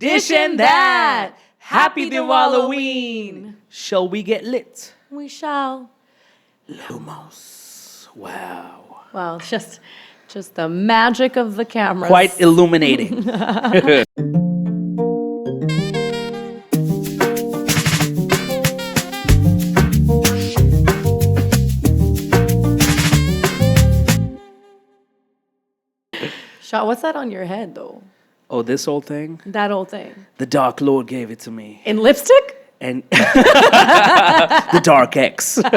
Dish and that. Happy Diwaloween. Shall we get lit? We shall. Lumos. Wow. Well, just the magic of the camera. Quite illuminating. Shah, what's that on your head, though? Oh, this old thing? That old thing. The Dark Lord gave it to me. In lipstick? And the Dark X. No,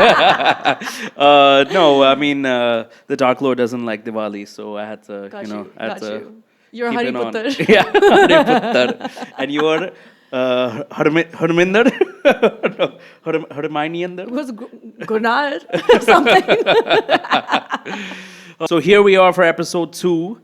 I mean, the Dark Lord doesn't like Diwali, so I had to, I had to You're keep Hari it on. Puttar. Yeah, Hari Puttar. And you are Harminder? No, Harminiander? It was Gunnar or something. So here we are for episode 2,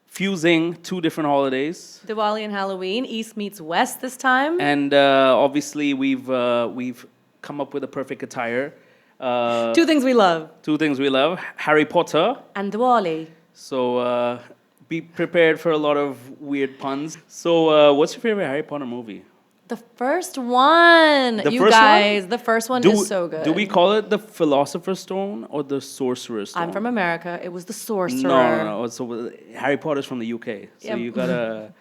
fusing 2 different holidays. Diwali and Halloween, East meets West this time. And obviously we've come up with a perfect attire. 2 things we love. 2 things we love, Harry Potter. And Diwali. So be prepared for a lot of weird puns. So what's your favorite Harry Potter movie? The first one. The first one is so good. Do we call it the Philosopher's Stone or the Sorcerer's Stone? I'm from America. It was the Sorcerer. No. So Harry Potter's from the UK. So you gotta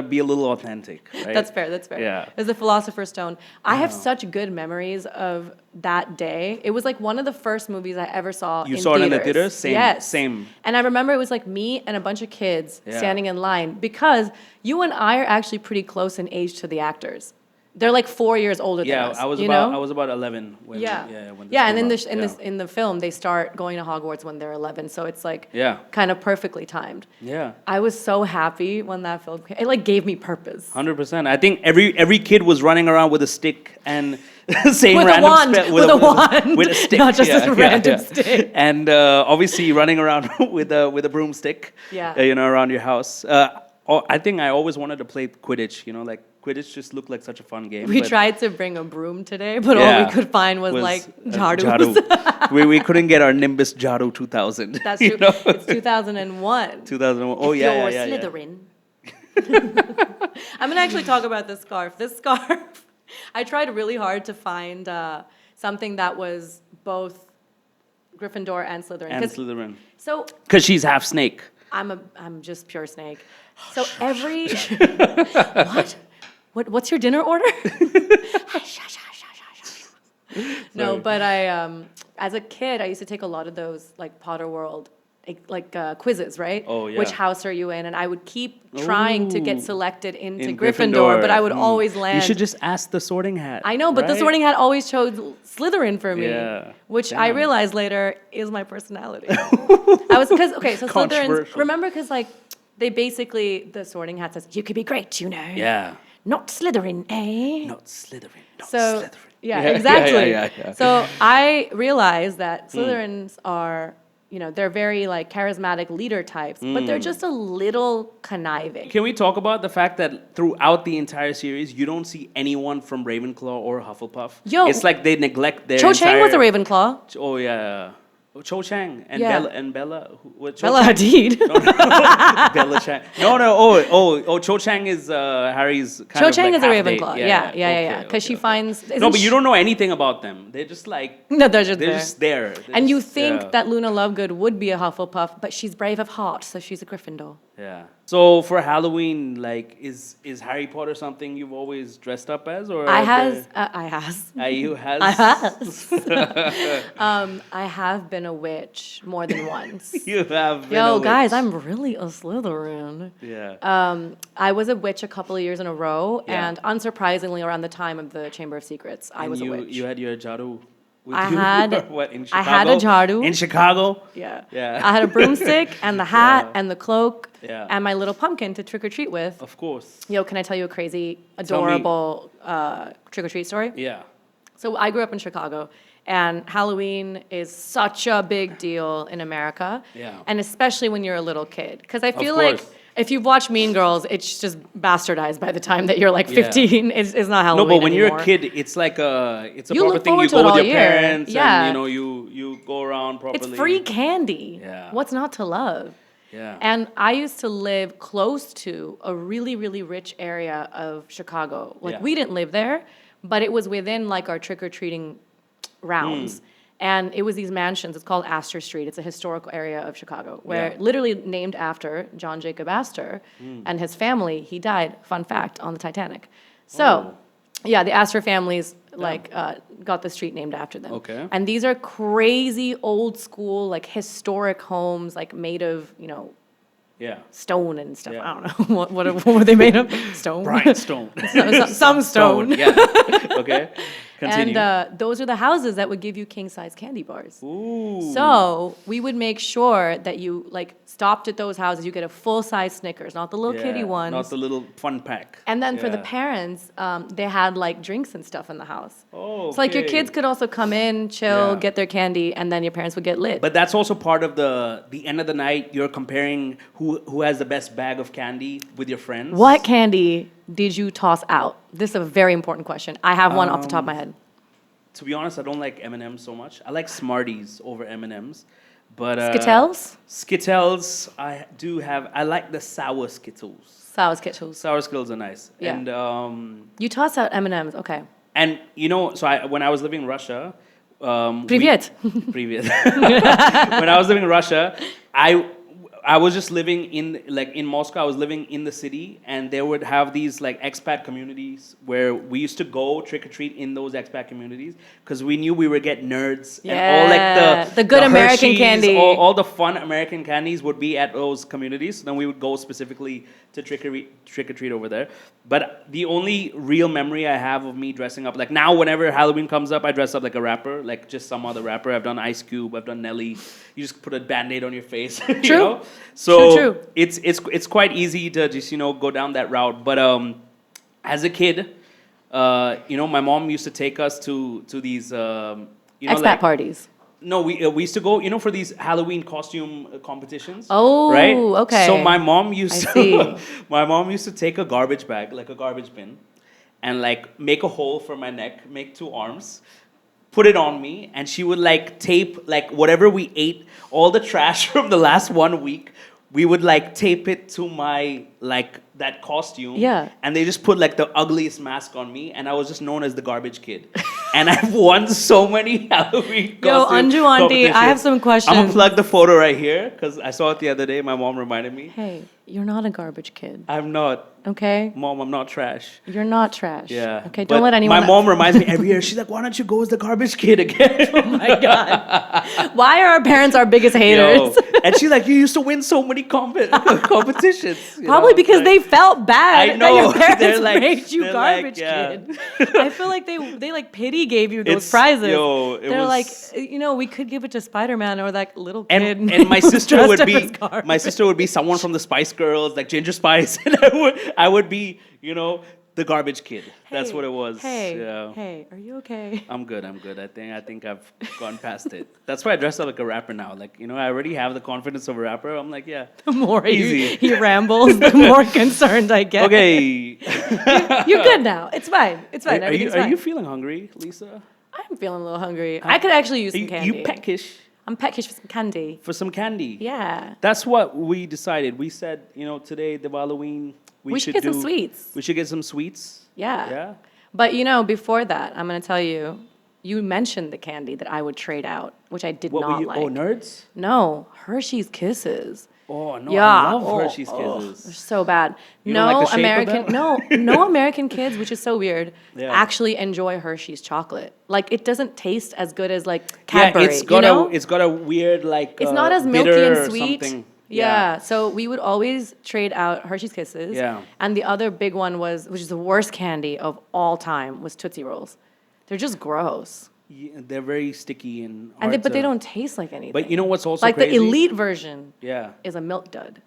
be a little authentic, right? That's fair. Yeah. It's the Philosopher's Stone. I have such good memories of that day. It was like one of the first movies I ever saw in theaters. You saw it in the theaters? Same. Yes. Same. And I remember it was like me and a bunch of kids standing in line because you and I are actually pretty close in age to the actors. They're like 4 years older than us. I was about 11 when and in the film they start going to Hogwarts when they're 11, so it's like kind of perfectly timed. Yeah. I was so happy when that film came. It like gave me purpose. 100%. I think every kid was running around with a stick and saying with random a wand, with a wand, with a stick, not just a random stick. And obviously running around with a broomstick. Around your house. I think I always wanted to play Quidditch. Quidditch just looked like such a fun game. We tried to bring a broom today, but all we could find was like Jadu. we couldn't get our Nimbus Jadu 2000. That's true. It's 2001. 2001. Oh, yeah. Slytherin. I'm going to actually talk about this scarf. This scarf, I tried really hard to find something that was both Gryffindor and Slytherin. So, because she's half snake. I'm just pure snake. So every... What? What's your dinner order? No, but I, as a kid, I used to take a lot of those like Potter World, like quizzes, right? Oh yeah. Which house are you in? And I would keep trying to get selected into Gryffindor, but I would always land. You should just ask the Sorting Hat. I know, but the Sorting Hat always chose Slytherin for me, which Damn. I realized later is my personality. So Slytherin. Remember, because like they basically the Sorting Hat says you could be great, Yeah. Not Slytherin, eh? Not Slytherin. Slytherin. Yeah, exactly. Yeah. So I realized that Slytherins are, they're very like charismatic leader types, but they're just a little conniving. Can we talk about the fact that throughout the entire series, you don't see anyone from Ravenclaw or Hufflepuff? It's like they neglect their Cho Chang was a Ravenclaw. Oh, yeah. Cho Chang and Bella. Bella Hadid. Bella Chang. No. Cho Chang is Harry's kind Cho of Chang like is a half Ravenclaw. date. Yeah. Because she finds... No, but you don't know anything about them. They're just like... No, they're just there. And you think that Luna Lovegood would be a Hufflepuff, but she's brave of heart, so she's a Gryffindor. Yeah. So for Halloween, like, is Harry Potter something you've always dressed up as, or I have been a witch more than once. You have been a witch. Guys, I'm really a Slytherin. Yeah. I was a witch a couple of years in a row, and unsurprisingly, around the time of the Chamber of Secrets, I was a witch. You had your Jadu. I had in Chicago? I had a Jadu. In Chicago? Yeah. I had a broomstick and the hat and the cloak and my little pumpkin to trick or treat with. Of course. Can I tell you a crazy, adorable trick or treat story? Yeah. So I grew up in Chicago, and Halloween is such a big deal in America. Yeah. And especially when you're a little kid, because I feel like if you've watched Mean Girls, it's just bastardized by the time that you're like 15. It's not Halloween. No, but when anymore. you're a kid, it's like it's a You proper look thing. You forward go to with it your all year. parents, Yeah. and you go around properly. It's free candy. Yeah. What's not to love? Yeah. And I used to live close to a really, really rich area of Chicago. Like, we didn't live there, but it was within, like, our trick-or-treating rounds. And it was these mansions. It's called Astor Street. It's a historical area of Chicago where literally named after John Jacob Astor and his family. He died, fun fact, on the Titanic. So, yeah, the Astor families got the street named after them. Okay. And these are crazy old school, like historic homes, like made of, you know, stone and stuff. I don't know. What were they made of? Stone? Bright stone. Some stone. Yeah. Okay. Continue. And those are the houses that would give you king-size candy bars. Ooh. So we would make sure that you, like, stopped at those houses. You get a full-size Snickers, not the little kitty ones. Not the little fun pack. And then for the parents, they had, like, drinks and stuff in the house. Oh, So, like, your kids could also come in, chill, get their candy, and then your parents would get lit. But that's also part of the end of the night. You're comparing who has the best bag of candy with your friends. What candy did you toss out? This is a very important question. I have one off the top of my head. To be honest, I don't like M&Ms so much. I like Smarties over M&Ms. But Skittles? Skittles, I do have. I like the sour Skittles. Sour Skittles. Sour Skittles are nice. Yeah. And you toss out M&Ms, okay. And you know, so when I was living in Russia, Привет. Привет. When I was living in Russia, I was just living in Moscow. I was living in the city, and they would have these like expat communities where we used to go trick or treat in those expat communities because we knew we would get nerds and all like the good American Hershey's, candy. all the fun American candies would be at those communities. Then we would go specifically to trick or treat over there. But the only real memory I have of me dressing up, like now, whenever Halloween comes up, I dress up like a rapper, like just some other rapper. I've done Ice Cube, I've done Nelly. You just put a Band-Aid on your face. True. You know? So true. It's quite easy to just go down that route. But as a kid, my mom used to take us to these expat parties. No, we used to go, for these Halloween costume competitions. Oh, right? okay. So my mom used to take a garbage bag, like a garbage bin, and like make a hole for my neck, make 2 arms, put it on me, and she would like tape like whatever we ate, all the trash from the last 1 week, we would like tape it to my like that costume. Yeah. And they just put like the ugliest mask on me, and I was just known as the garbage kid. And I've won so many Halloween costume Anju auntie, I have some questions. I'm gonna plug the photo right here because I saw it the other day. My mom reminded me. Hey, you're not a garbage kid. I'm not. Okay. Mom, I'm not trash. You're not trash. Yeah. Okay, don't let anyone. My mom reminds me every year. She's like, "Why don't you go as the garbage kid again?" Oh my god. Why are our parents our biggest haters? And she's like, "You used to win so many competitions." Probably because they felt bad I know. that your parents Like, made you garbage kid. I feel like they like pity gave you those prizes. They're like, we could give it to Spider-Man or that little kid. And my sister would be someone from the Spice Girls, like Ginger Spice, and I would be, the garbage kid. That's what it was. Hey, are you okay? I'm good. I think I've gone past it. That's why I dress up like a rapper now. Like, I already have the confidence of a rapper. I'm like, yeah. The more easy. he rambles, the more concerned I get. Okay. You're good now. It's fine. It's fine. Are you feeling hungry, Lisa? I'm feeling a little hungry. I could actually use some candy. You peckish? I'm peckish for some candy. For some candy? Yeah. That's what we decided. We said, today, Diwaloween, we should get some sweets. We should get some sweets. Yeah. Yeah. But, before that, I'm going to tell you, you mentioned the candy that I would trade out, which I did not like. Oh, Nerds? No, Hershey's Kisses. Oh, no, I love Hershey's Kisses. They're so bad. You don't like the shape of them? No American kids, which is so weird, actually enjoy Hershey's chocolate. Like, it doesn't taste as good as, like, Cadbury, it's got a weird, like, it's not as milky and sweet. Yeah. So we would always trade out Hershey's Kisses. Yeah. And the other big one which is the worst candy of all time, was Tootsie Rolls. They're just gross. Yeah, they're very sticky and but they don't taste like anything. But you know what's also like crazy? The elite version Yeah. is a milk dud.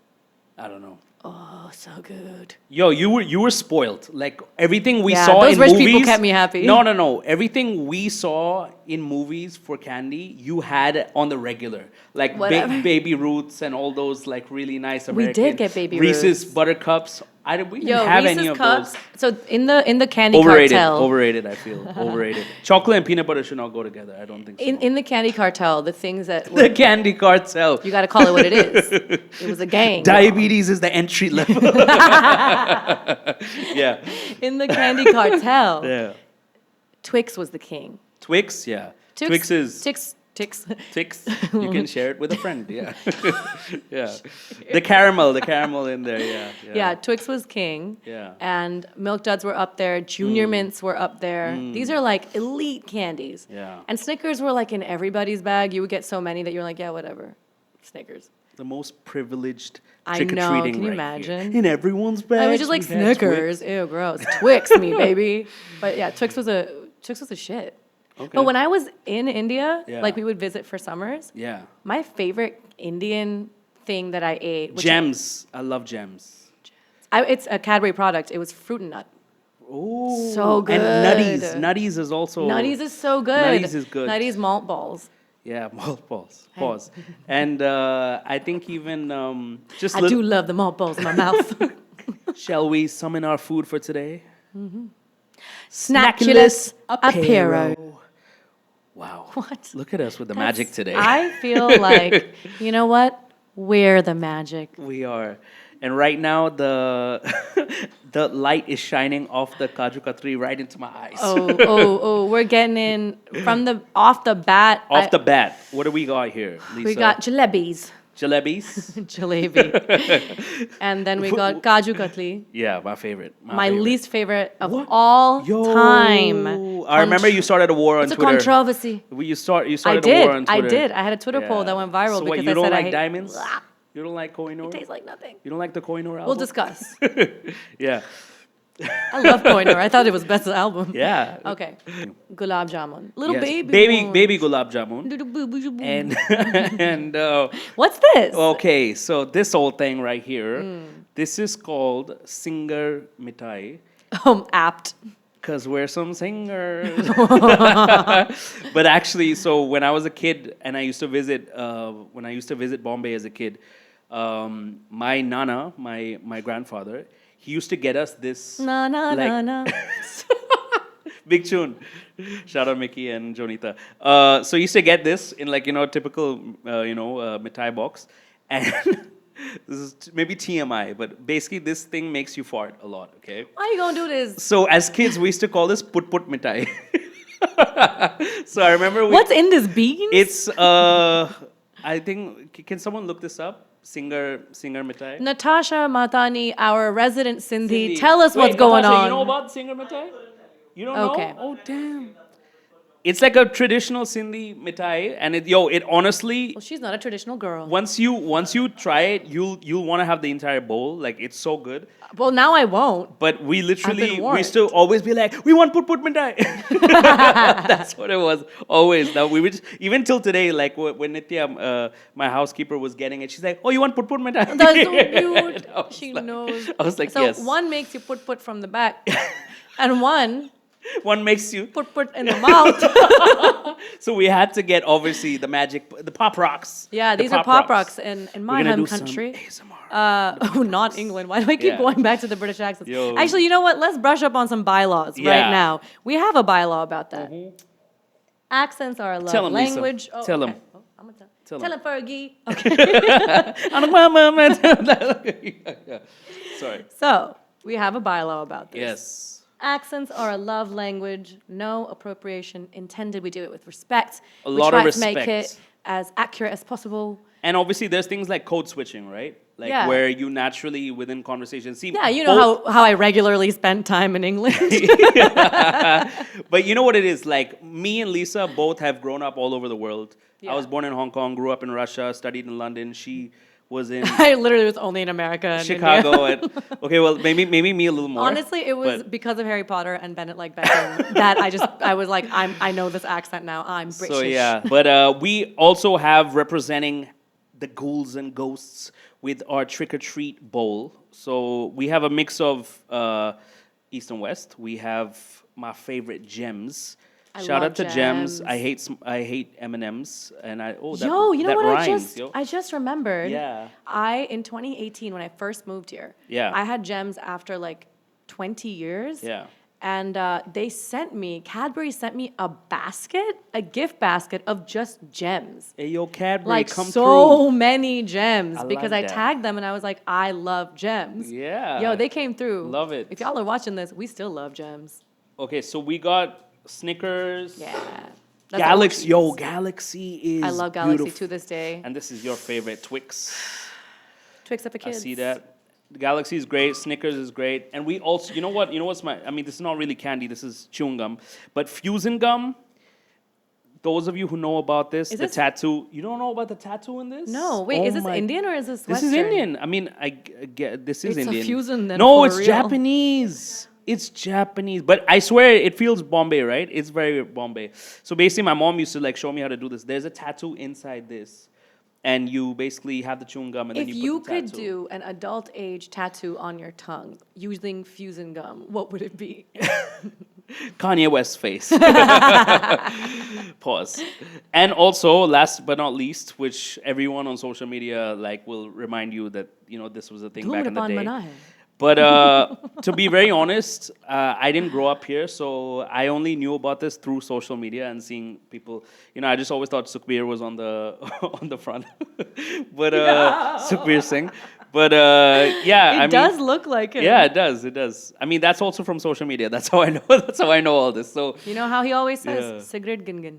I don't know. Oh, so good. Yo, you were spoiled. Like everything we saw those in rich movies. people kept me happy. No. Everything we saw in movies for candy, you had on the regular. Like Baby Ruths and all those like really nice American. We did get Baby Reese's Ruths. Buttercups. We didn't Yo, have Reese's any of Cups. those. So in the candy Overrated. cartel, Overrated, I feel. Overrated. Chocolate and peanut butter should not go together. I don't think so. in the candy cartel, the things that The candy cartel. you got to call it what it is. It was a gang. Diabetes is the entry level. Yeah. In the candy cartel, Yeah. Twix was the king. Twix, yeah. Twix is Twix. Twix. You can share it with a friend. Yeah. Yeah. The caramel in there. Yeah. Yeah, Twix was king. Yeah. And Milk Duds were up there. Junior Mints were up there. These are like elite candies. Yeah. And Snickers were like in everybody's bag. You would get so many that you're like, yeah, whatever. Snickers. The most privileged I trick or know, treating. can you right imagine? Here. In everyone's bag. I was just like we had Snickers. Twix. Ew, gross. Twix me, baby. But yeah, Twix was a shit. Okay. But when I was in India, Yeah. like we would visit for summers, Yeah. my favorite Indian thing that I ate, which Gems. I love gems. it's a Cadbury product. It was fruit and nut. Oh. So good. And Nutties. Nutties is also. Nutties is so good. Nutties is good. Nutties malt balls. Yeah, malt balls. Pause. And I think even just I little, do love the malt balls in my mouth. shall we summon our food for today? Snackulous apero. Wow. What? Look at us with the magic today. I feel like, you know what? We're the magic. We are. And right now the the light is shining off the Kaju Katri right into my eyes. Oh, we're getting in from off the bat. Off the bat. What do we got here, Lisa? We got jalebis. Jalebis? Jalebi. And then we got Kaju Katli. Yeah, my favorite. My favorite. least favorite of all Yo, time. I remember you started a war on It's a Twitter. controversy. You started I a war on did. I Twitter. did. I had a Twitter poll that went viral So because what, you I don't said I like hate diamonds? Blah. You don't like Kohinoor? It tastes like nothing. You don't like the Kohinoor album? We'll discuss. Yeah. I love Kohinoor. I thought it was best album. Yeah. Okay. Gulab jamun. Little Yes. baby. Baby gulab jamun. And And what's this? okay, so this whole thing right here, this is called Singer Mithai. Apt. Because we're some singers. But actually, so when I was a kid and I used to visit, Bombay as a kid, my nana, my grandfather, he used to get us this. Na na like, na na. Big tune. Shout out Mickey and Jonita. So he used to get this in typical, mithai box. And this is maybe TMI, but basically this thing makes you fart a lot, okay? Why you gonna do this? So as kids, we used to call this put mithai. So I remember What's in this bean? it's, I think, can someone look this up? Singer Mithai? Natasha Matani, our resident Sindhi, tell us what's going Natasha, on. You know about Singer Mithai? You don't Okay. know? Oh, damn. It's like a traditional Sindhi mithai, and it honestly, Well, she's not a traditional girl. once you try it, you'll want to have the entire bowl. Like, it's so good. Well, now I won't. But we literally warned. used to always be like, we want put mithai. That's what it was always. Now we would even till today, like when Nitya, my housekeeper, was getting it, she's like, oh, you want put mithai? That's so cute. I was She like- knows. I was like, So yes. one makes you put from the back, and one One makes you. put in the mouth. So we had to get obviously the pop rocks. Yeah, The these are pop rocks in We're my gonna home do some country. ASMR. Not England. Why do I keep Yeah. going back to the British accents? Yo. Actually, you know what? Let's brush up on some bylaws Yeah. right now. We have a bylaw about that. Accents are a love Tell 'em, Lisa. language. Oh, Tell 'em. okay. Oh, I'm gonna Tell tell 'em. him, Fergie. Sorry. So we have a bylaw about this. Yes. Accents are a love language. No appropriation intended. We do it with respect. A we lot try of to make respect. it as accurate as possible. And obviously, there's things like code switching, right? Like Yeah. where you naturally within conversation see. Yeah, you know how I regularly spend time in England. But you know what it is? Like, me and Lisa both have grown up all over the world. Yeah. I was born in Hong Kong, grew up in Russia, studied in London. She was in I literally was only in America and Chicago. India. Okay, well, maybe me a little more. Honestly, it was but- because of Harry Potter and Bennett like Beckham that I was like, I know this accent now. I'm British. So yeah, but we also have representing the ghouls and ghosts with our trick or treat bowl. So we have a mix of East and West. We have my favorite gems. Shout love out to Gems. Gems. I hate M&Ms, and I that You know that what rhymes, yo. I just remembered? Yeah. In 2018 when I first moved here, Yeah. I had Gems after like 20 years. Yeah. And Cadbury sent me a gift basket of just gems. Hey, yo, Cadbury, Like come so through. many gems I because like I that. tagged them and I was like, I love gems. Yeah. Yo, they came through. Love it. If y'all are watching this, we still love gems. Okay, so we got Snickers. Yeah. That's Galaxy, yo, OGs. Galaxy is I love Galaxy beautiful. to this day. And this is your favorite, Twix. Twix up a I kids. see that. Galaxy is great. Snickers is great. And we also, you know what? You know what's I mean, this is not really candy. This is chewing gum. But Fusion gum, those of you who know about this, Is the this- tattoo. You don't know about the tattoo in this? No, wait, Oh is this my- Indian or is this This Western? is Indian. I mean, I get this is It's a Indian. Fusion then No, for it's real. Japanese. It's Japanese. But I swear it feels Bombay, right? It's very Bombay. So basically, my mom used to like show me how to do this. There's a tattoo inside this. And you basically have the chewing gum and If then you you put the could tattoo. do an adult age tattoo on your tongue using Fusion gum, what would it be? Kanye West's face. Pause. And also, last but not least, which everyone on social media like will remind you that this was a thing back in the day. But to be very honest, I didn't grow up here, so I only knew about this through social media and seeing people. I just always thought Sukhbir was on the on the front, but Sukhbir Singh. But yeah, It does look like it. Yeah, it does. It does. I mean, that's also from social media. That's how I know. That's how I know all this. So. You know how he always says, Yeah. cigarette gingin.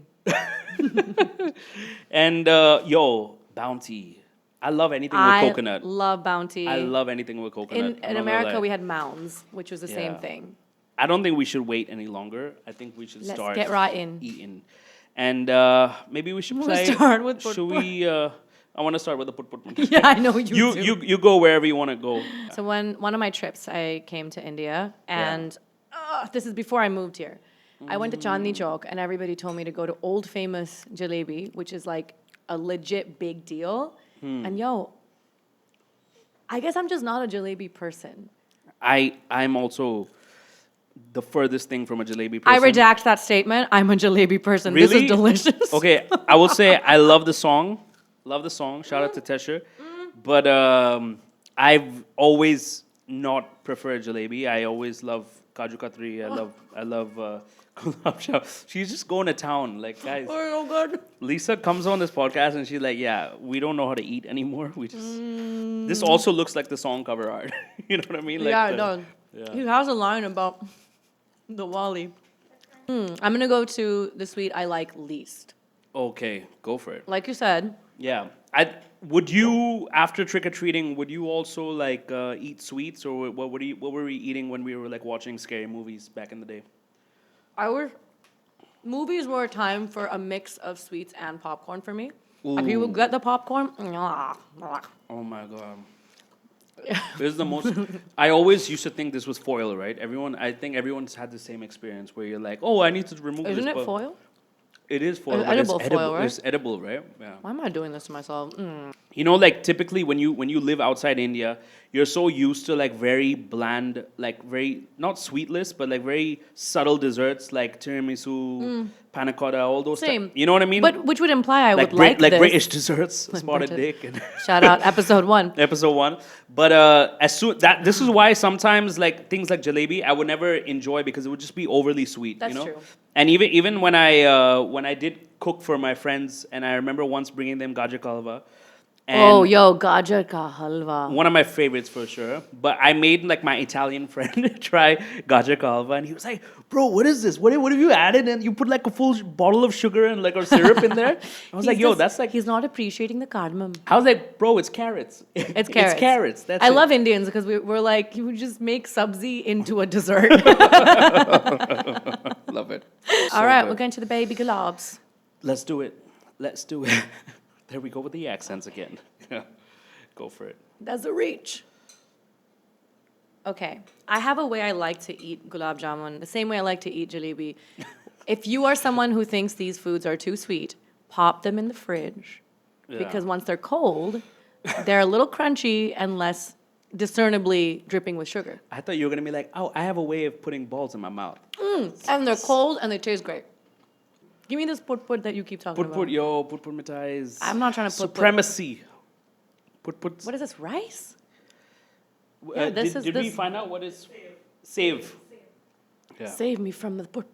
And yo, Bounty. I love anything with coconut. I love Bounty. I love anything with coconut. In America, we had Mounds, which was the same Yeah. thing. I don't think we should wait any longer. I think we should Let's start get right in. eating. And maybe we should We'll play. start with put Should we? I want to start with the put. Yeah, I know you do. You go wherever you want to go. So when one of my trips, I came to India, and this is before I moved here. I went to Chandni Chowk, and everybody told me to go to Old Famous Jalebi, which is like a legit big deal. And yo, I guess I'm just not a jalebi person. I'm also the furthest thing from a jalebi person. I redact that statement. I'm a jalebi person. This Really? is delicious. Okay, I will say I love the song. Love the song. Shout out to Tesher. But I've always not preferred jalebi. I always love Kaju Katri. I love Gulab Jamun. She's just going to town. Like, guys, Oh, God. Lisa comes on this podcast and she's like, yeah, we don't know how to eat anymore. We just... This also looks like the song cover art. You know what I mean? Like Yeah, the- it does. Yeah. He has a line about the Wali. I'm going to go to the sweet I like least. Okay, go for it. Like you said, Yeah. Would you, after trick-or-treating, would you also like eat sweets, or what were we eating when we were like watching scary movies back in the day? movies were a time for a mix of sweets and popcorn for me. If you would get the popcorn, Oh my god. This is the most. I always used to think this was foil, right? I think everyone's had the same experience where you're like, oh, I need to remove this. isn't it but foil? It is foil. It's but edible foil, right? It's edible, right? Yeah. Why am I doing this to myself? Like typically when you live outside India, you're so used to like very bland, like very not sweetless, but like very subtle desserts like tiramisu, panna cotta, all those. Same. You know what I mean? But which would imply I like would like this. British desserts, spotted British. dick, and Shout out episode 1. episode 1. But this is why sometimes like things like jalebi I would never enjoy because it would just be overly sweet. That's you know? true. And even when I did cook for my friends, and I remember once bringing them gajar ka halwa. And Oh, yo, gajar ka halwa. one of my favorites for sure. But I made like my Italian friend try gajar ka halwa, and he was like, "Bro, what is this? What have you added? And you put like a full bottle of sugar and like or syrup in there?" I was like, "Yo, that's like." He's not appreciating the cardamom. I was like, "Bro, it's carrots. It's carrots. It's carrots. That's I it." love Indians because we're like, you would just make sabzi into a dessert. Love it. All right, we're going to the baby gulabs. Let's do it. Let's do it. There we go with the accents again. Go for it. That's a reach. Okay, I have a way I like to eat gulab jamun, the same way I like to eat jalebi. If you are someone who thinks these foods are too sweet, pop them in the fridge. Yeah. Because once they're cold, they're a little crunchy and less discernibly dripping with sugar. I thought you were gonna be like, "Oh, I have a way of putting balls in my mouth." And they're cold and they taste great. Give me this put that you keep talking about. Put mithais. I'm not trying to put supremacy. Put. What is this, rice? Did we find out what is save? Yeah. Save me from the put.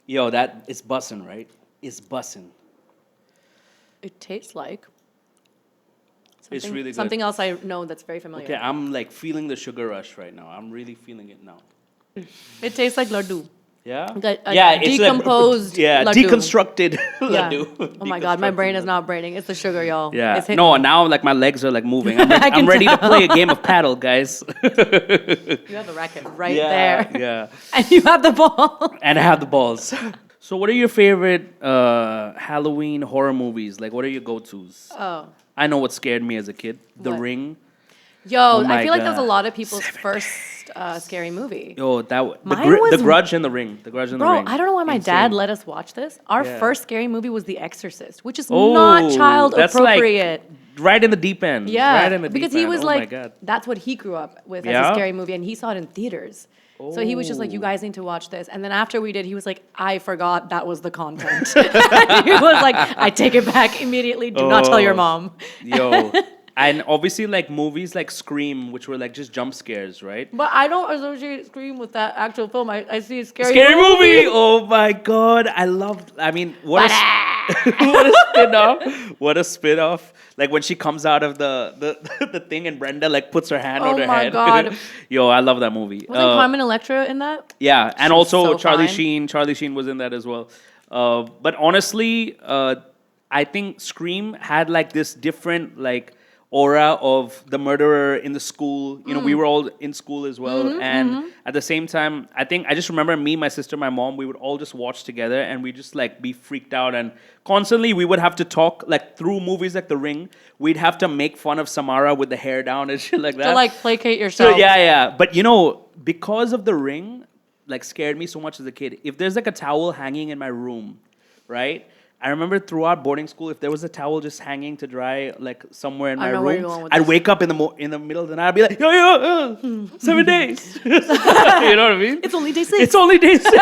Yo, that is bussin', right? It's bussin'. It tastes like It's really good. something else I know that's very familiar. Okay, I'm like feeling the sugar rush right now. I'm really feeling it now. It tastes like laddu. Yeah? It's decomposed laddu. Deconstructed laddu. Oh my God, my brain is not braining. It's the sugar, y'all. Yeah. It's hitting No, me. now like my legs are like moving. I'm, can ready to tell. play a game of paddle, guys. You have the racket right there. Yeah. And you have the ball. And I have the balls. So what are your favorite Halloween horror movies? Like what are your go-tos? Oh. I know what scared me as a kid. The What? Ring. Yo, Oh my I feel like that was a God. lot of people's first scary movie. Yo, Mine was- the Grudge and the Ring. The Grudge and the Bro, Ring. I don't know why my Insane. dad let us watch this. Our Yeah. first scary movie was The Exorcist, which is Oh, not child that's like appropriate. right in the deep end. Yeah, Right in the because deep he end. was Oh like, my God. that's what he grew up with as Yeah? a scary movie, and he saw it in theaters. So he was just like, you guys need to watch this. And then after we did, he was like, I forgot that was the content. He was like, I take it back immediately. Do not tell your Oh. mom. Yo. And obviously like movies like Scream, which were like just jump scares, right? But I don't associate Scream with that actual film. I see a scary Movie! Oh my God. I mean, what a spin-off. What a spin-off. Like when she comes out of the thing and Brenda like puts her hand on her Oh my head. God. Yo, I love that movie. Wasn't Carmen Electra in that? Yeah, and She's also so Charlie fine. Sheen. Charlie Sheen was in that as well. But honestly, I think Scream had like this different like aura of the murderer in the school. You know, we were all in school as well, and at the same time, I just remember me, my sister, my mom. We would all just watch together, and we just like be freaked out, and constantly we would have to talk like through movies like The Ring. We'd have to make fun of Samara with the hair down and shit like that. To like placate yourself. So yeah. But you know, because of The Ring, like scared me so much as a kid. If there's like a towel hanging in my room, right? I remember throughout boarding school, if there was a towel just hanging to dry, like somewhere in I my know where you're room, going with I'd this. wake up in the middle of the night. I'd be like, yo, 7 days. You know what I mean? It's only day 6. It's only day 6.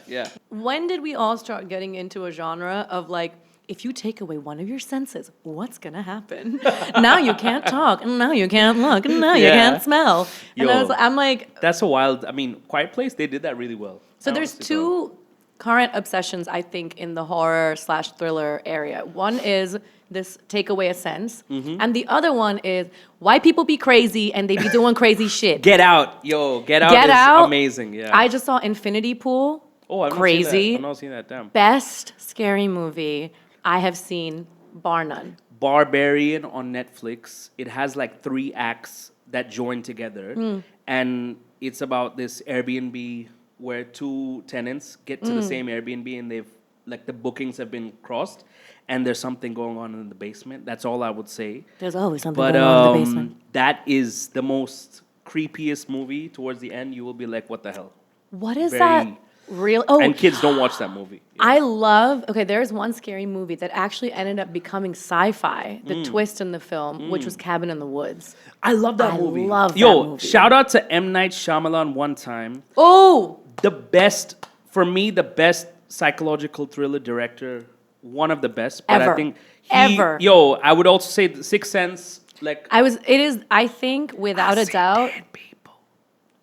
Yeah. When did we all start getting into a genre of like, if you take away one of your senses, what's gonna happen? Now you can't talk, and now you can't look, and now you Yeah. can't smell. And Yo. I'm like, That's a wild. I mean, Quiet Place, they did that really well. so I there's honestly two current obsessions, I think, in the horror/thriller area. One is this take away a sense, Mm-hmm. and the other one is why people be crazy and they be doing crazy shit. Get Out. Yo, Get Out Get is Out, amazing. Yeah. I just saw Infinity Pool. oh, I've Crazy. not seen that. Damn. Best scary movie I have seen, bar none. Barbarian on Netflix. It has like 3 acts that join together, and it's about this Airbnb where 2 tenants get to the same Airbnb, and they've like the bookings have been crossed, and there's something going on in the basement. That's all I would say. There's always something But going on in the basement. that is the most creepiest movie. Towards the end, you will be like, "What the hell?" What is very- that? Real? Oh, And kids don't watch that movie. I love. Okay, there's one scary movie that actually ended up becoming sci-fi. The twist in the film, which was Cabin in the Woods. I love that I movie. love that Yo, movie. shout out to M. Night Shyamalan one time. Oh, The best, for me, the best psychological thriller director. One of the best. But I Ever. think Ever. Yo, I would also say The Sixth Sense. Like, it is. I think without a doubt.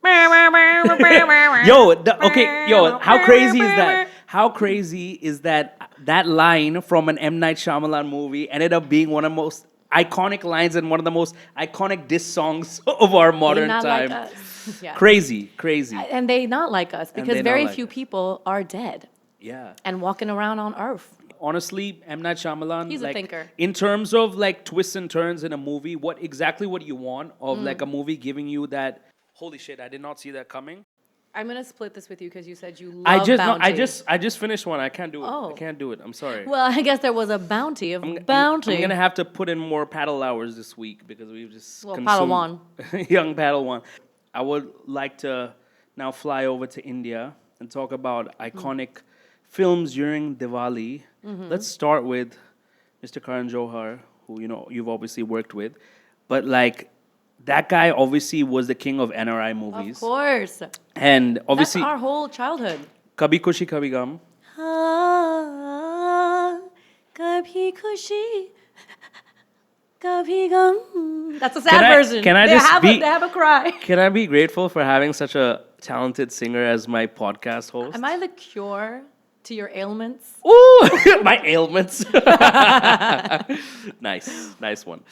How crazy is that? How crazy is that? That line from an M. Night Shyamalan movie ended up being one of the most iconic lines and one of the most iconic diss songs of our modern not time. like us. Yeah. Crazy. And they not like us because they very not like few us. people are dead Yeah. and walking around on Earth. Honestly, M. Night Shyamalan, He's a like, thinker. in terms of like twists and turns in a movie, what you want of like a movie giving you that, holy shit, I did not see that coming. I'm gonna split this with you because you said you love I bounty. just finished one. I can't do it. Oh. I can't do it. I'm sorry. Well, I guess there was a bounty of bounty. I'm gonna have to put in more paddle hours this week because we've just Well, consumed young Padawan. I would like to now fly over to India and talk about iconic films during Diwali. Let's start with Mr. Karan Johar, who you've obviously worked with, but like that guy obviously was the king of NRI movies. Of course. And obviously, That's our whole childhood. Kabhi Khushi Kabhi Gum. Kabhi khushi, kabhi gum. That's a sad Can I- version. can I they just have be- they have a cry. Can I be grateful for having such a talented singer as my podcast host? Am I the cure to your ailments? Ooh, my ailments. Nice one.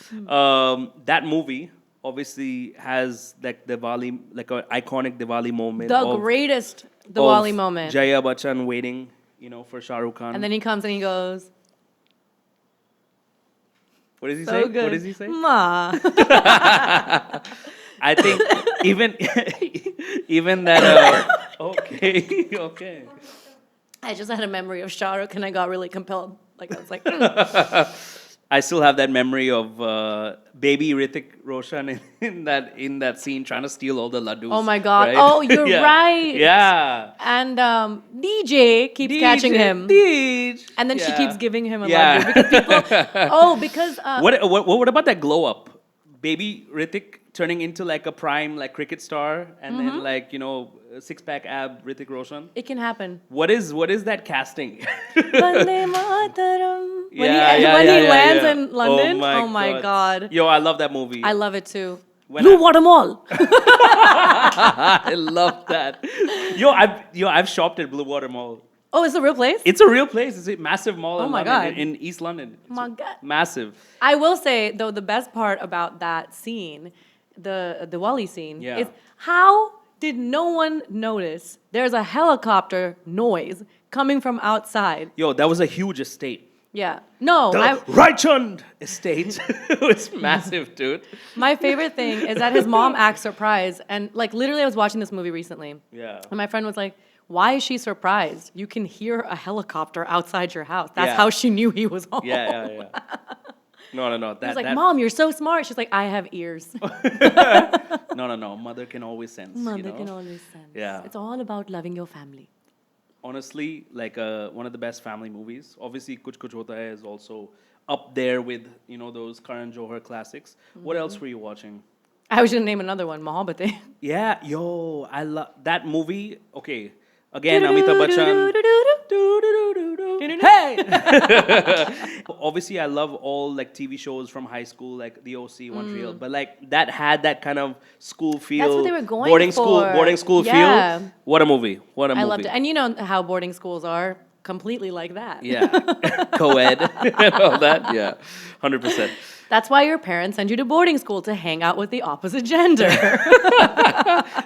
That movie obviously has like Diwali, like an iconic Diwali moment. The of, greatest Diwali of moment. Jaya Bachchan waiting, for Shah Rukh Khan. And then he comes and he goes, What does he so say? good. What does he say? Ma. I think even that. Okay. I just had a memory of Shah Rukh and I got really compelled. Like, I was like, I still have that memory of baby Hrithik Roshan in that scene trying to steal all the laddus. oh my God. right? Oh, you're Yeah. right. Yeah. And DJ keeps catching him. DJ. And then she keeps giving him a Yeah. laddu because people. Because What about that glow up? Baby Hrithik turning into like a prime like cricket star, and then like a six-pack ab Hrithik Roshan. it can happen. What is that casting? Vande Mataram. When Yeah, he yeah, lands yeah. in London. Oh my God. Yo, I love that movie. I love it too. When Blue I- Water Mall. I love that. I've shopped at Blue Water Mall. Oh, it's a real place? It's a real place. It's a massive mall Oh in my London, God. in East London. It's My God. massive. I will say, though, the best part about that scene, the Diwali scene, Yeah. is how did no one notice there's a helicopter noise coming from outside? Yo, that was a huge estate. Yeah. No, The Raichand estate was massive, dude. my favorite thing is that his mom acts surprised. And, like, literally, I was watching this movie recently. Yeah. And my friend was like, why is she surprised? You can hear a helicopter outside your house. That's Yeah. how she knew he was home. Yeah. No. He was like, Mom, you're so smart. She's like, I have ears. No. Mother can always sense. Mother can always sense. Yeah. It's all about loving your family. Honestly, like one of the best family movies. Obviously, Kuch Kuch Hota Hai is also up there with those Karan Johar classics. What else were you watching? I was going to name another one, Mohabbatein. Yeah, yo, I love that movie. Okay, again, Amitabh Bachchan. Hey! Obviously, I love all like TV shows from high school, like The OC, One Tree Hill, but like that had that kind of school feel. That's what they were going boarding for. Boarding school Yeah. feel. What a movie! What a movie! I loved it. And you know how boarding schools are completely like that. Yeah, co-ed and all that. Yeah, 100%. That's why your parents send you to boarding school to hang out with the opposite gender.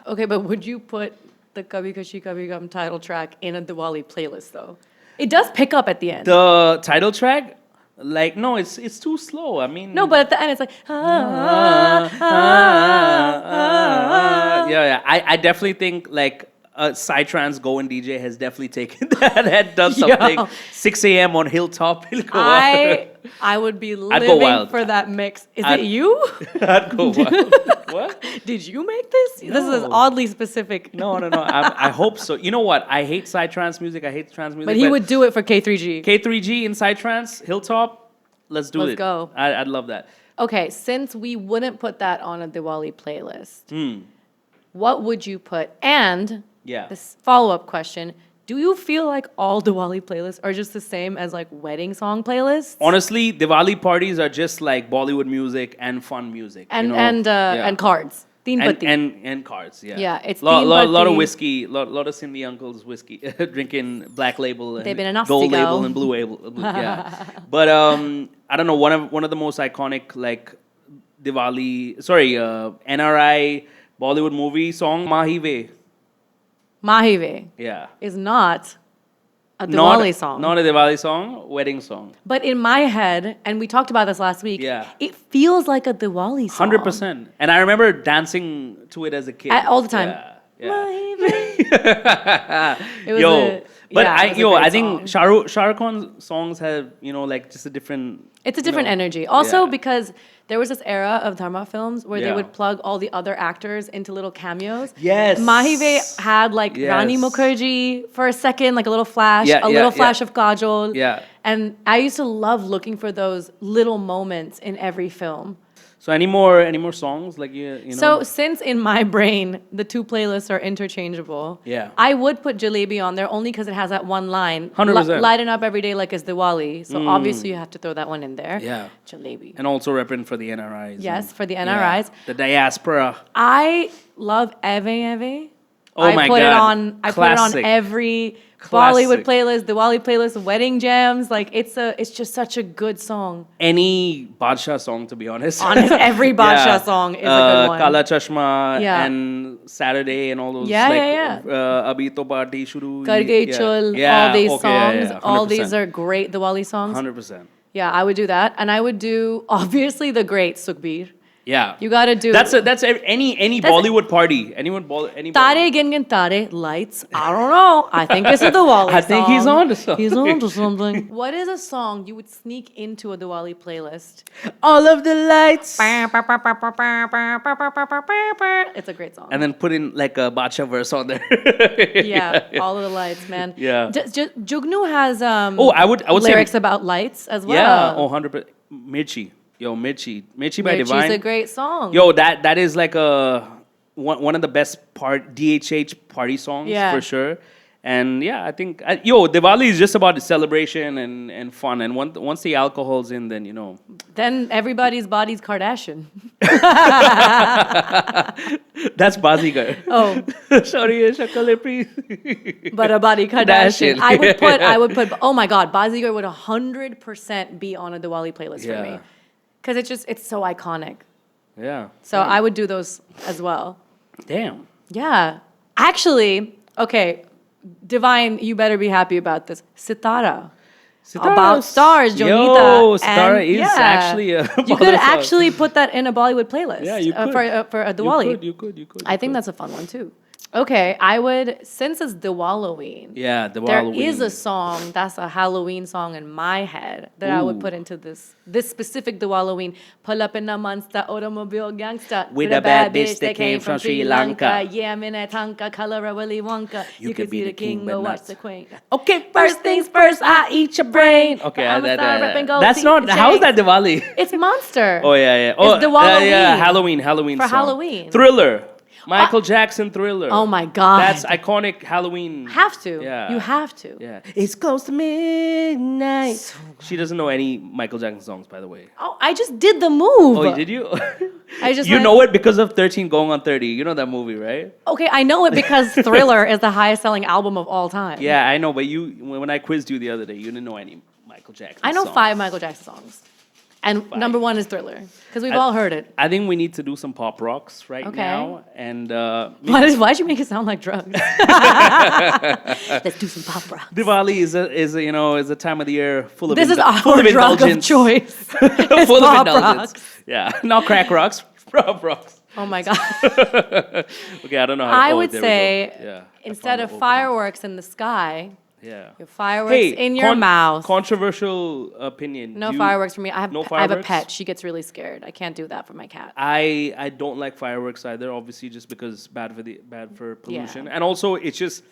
Okay, but would you put the Kabhi Khushi Kabhi Gum title track in a Diwali playlist though? It does pick up at the end. The title track, like, no, it's too slow. I mean, No, but at the end it's like yeah. I definitely think like Psytrance Go and DJ has definitely taken that and done something. Yo. 6 a.m. on Hilltop. He'll go I would be go living wild. for that mix. Is I'd- it you? I'd go wild. What? Did you make this? This is No. oddly specific. No. I hope so. You know what? I hate Psytrance music. I hate trance music. But he would do it for K3G. K3G in Psytrance, Hilltop. Let's do it. Let's go. I'd love that. Okay, since we wouldn't put that on a Diwali playlist, what would you put? And Yeah. this follow-up question, do you feel like all Diwali playlists are just the same as like wedding song playlists? Honestly, Diwali parties are just like Bollywood music and fun music. And you know? and cards. Teen Batti. and cards, yeah. Yeah, it's lot Teen of Batti. whiskey, lot of Sindhi uncles whiskey, drinking Black Label and They've been a nasty Gold go. Label and Blue Label. Yeah, but I don't know, one of the most iconic like NRI Bollywood movie song, Mahi Ve. Mahive Yeah, is not a Diwali song. Not a Diwali song, wedding song. But in my head, and we talked about this last week, Yeah. it feels like a Diwali song. 100%. And I remember dancing to it as a kid. All the time. Yeah. It was Yo, a- but yeah, it was a I great think song. Shah Rukh Khan's songs have like just a different It's a different energy. Also, because there was this era of Dharma films where they would plug all the other actors into little cameos. Yes. Mahive had like Rani Mukherjee for a second, like a little flash, a little flash of Kajol. Yeah. And I used to love looking for those little moments in every film. So any more songs like you know? So since in my brain the two playlists are interchangeable, I would put Jalebi on there only because it has that one line. 100%. Lighten up every day like it's Diwali. So obviously you have to throw that one in there. Yeah. Jalebi. And also repping for the NRIs. Yes, for the NRIs. The diaspora. I love Eve Eve. Oh my God. I put it on every Bollywood playlist, Diwali playlist, wedding jams. Like it's just such a good song. Any Badshah song, to be honest. Every Badshah song is a good one. Kala Chashma and Saturday and all those. Abhi to party shuru. Kar Gayi Chul. All these songs. All these are great Diwali songs. 100%. Yeah, I would do that, and I would do obviously the great Sukhbir. Yeah, you gotta do. That's any Bollywood party. Any Tare Gin Gin Tare lights. I don't know. I think it's a Diwali song. I think he's on to something. He's on to something. What is a song you would sneak into a Diwali playlist? All of the lights. It's a great song. And then put in like a Bacha verse on there. All of the lights, man. Yeah. Jugnu has I would lyrics say, about lights as well. Yeah, 100%. Mirchi. Yo, Mirchi by Divine. It's a great song. Yo, that is like one of the best DHH party songs for sure. And yeah, I think Diwali is just about the celebration and fun. And once the alcohol's in, then then everybody's body's Kardashian. That's Bazigar. Oh, sorry, Shakale, please. But a body Kardashian. I would put. Oh my God, Bazigar would 100% be on a Diwali playlist for me. Because it's so iconic. Yeah. So I would do those as well. Damn. Yeah. Actually, okay, Divine, you better be happy about this. Sitara. About stars, Jonita. Yo, Sitara is actually a You could actually put that in a Bollywood playlist. Yeah, you could. For a Diwali. You could. I think that's a fun one too. Okay, since it's Diwaloween. Yeah, Diwaloween. There is a song that's a Halloween song in my head that I would put into this specific Diwaloween. Pull up in a monster automobile gangster with a bad bitch that came from Sri Lanka. Yeah, I'm in a tanka, color a Willy Wonka. You could be the king, but watch the queen. Okay, first things first, I eat your brain. Okay, that's not. How is that Diwali? It's Monster. Oh yeah. Oh, it's Diwaloween. Halloween for song. Halloween. Thriller. Michael Jackson Thriller. Oh my God. That's iconic Halloween. Have to. Yeah. You have to. Yeah. It's close to midnight. So she doesn't know any Michael Jackson songs, by the way. Oh, I just did the move. Oh, did you? You know it because of 13 Going on 30. You know that movie, right? Okay, I know it because Thriller is the highest selling album of all time. Yeah, I know, but when I quizzed you the other day, you didn't know any Michael Jackson I know songs. 5 Michael Jackson songs. And number 1 is Thriller, because we've all heard it. I think we need to do some pop rocks now. And why'd you make it sound like drugs? Let's do some pop rocks. Diwali is a time of the year full of This is our drug of choice. Full of indulgence. Rocks. Yeah, not crack rocks, pop rocks. Oh my God. Okay, I don't know. I would say instead of fireworks in the sky. Yeah. Your fireworks in your mouth. Controversial opinion. No fireworks for me. I have a pet. She gets really scared. I can't do that for my cat. I don't like fireworks either, obviously, just because bad for pollution. And also it's just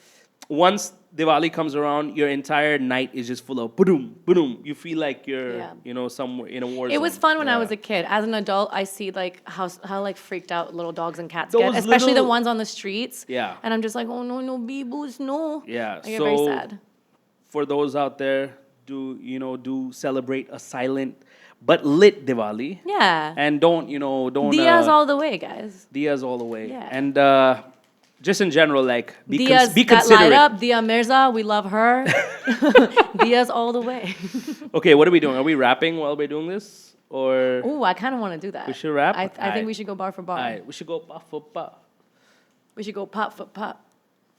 once Diwali comes around, your entire night is just full of boom, boom. You feel like you're somewhere in a war zone. It was fun when I was a kid. As an adult, I see like how like freaked out little dogs and cats get, especially the ones on the streets. Yeah. And I'm just like, oh no, beeboos, no. Yeah. I get very sad. For those out there, do celebrate a silent but lit Diwali. Yeah. And don't Diyas all the way, guys. Diyas all the way. Yeah. And just in general, like be Diyas be that considerate. light up, Diya Mirza, we love her. Diyas all the way. Okay, what are we doing? Are we rapping while we're doing this? Or ooh, I kind of want to do that. We should rap? I think we should go bar for bar. All right, we should go pop for pop. We should go pop for pop.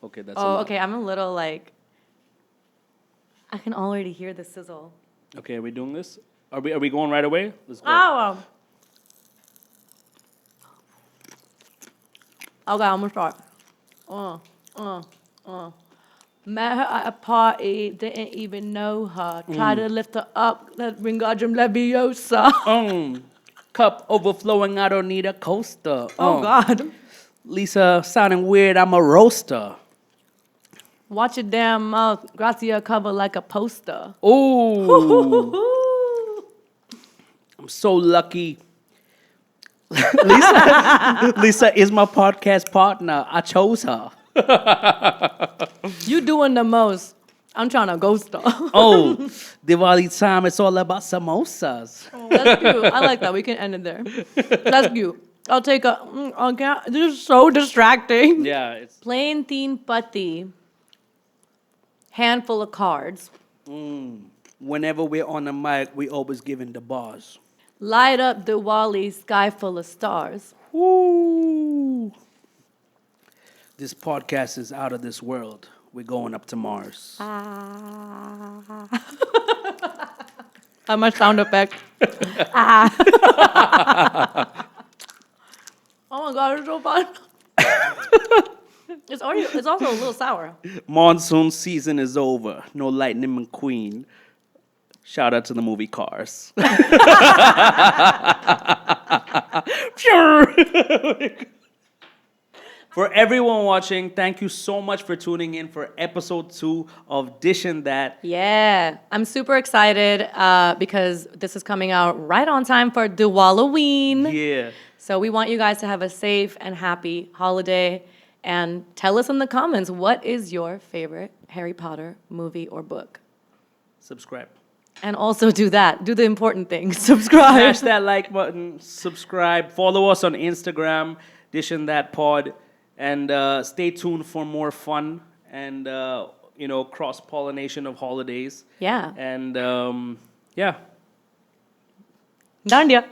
Okay, that's okay, I'm a little like, I can already hear the sizzle. Okay, are we doing this? Are we going right away? Let's go. Oh. Okay, I'm gonna start. Met her at a party, didn't even know her. Tried to lift her up, that Wingardium Leviosa. Cup overflowing, I don't need a coaster. Oh, God. Lisa sounding weird, I'm a roaster. Watch your damn mouth. Gracia cover like a poster. Oh, I'm so lucky. Lisa is my podcast partner. I chose her. You doing the most. I'm trying to ghost her. Oh, Diwali time, it's all about samosas. That's cute. I like that. We can end it there. That's cute. I'll take a. Okay. This is so distracting. Yeah, it's Plain teen putty. Handful of cards. whenever we're on the mic, we always giving the bars. Light up Diwali, sky full of stars. Woo! This podcast is out of this world. We're going up to Mars. How much sound effect? Oh my God, it's so fun. It's also a little sour. Monsoon season is over. No Lightning McQueen. Shout out to the movie Cars. For everyone watching, thank you so much for tuning in for episode 2 of Dish and That. Yeah, I'm super excited because this is coming out right on time for Diwaloween. Yeah. So we want you guys to have a safe and happy holiday. And tell us in the comments, what is your favorite Harry Potter movie or book? Subscribe. And also do that. Do the important thing. Subscribe. Smash that like button. Subscribe. Follow us on Instagram, Dish and That Pod. And stay tuned for more fun and, cross-pollination of holidays. Yeah. And, yeah. Dandia.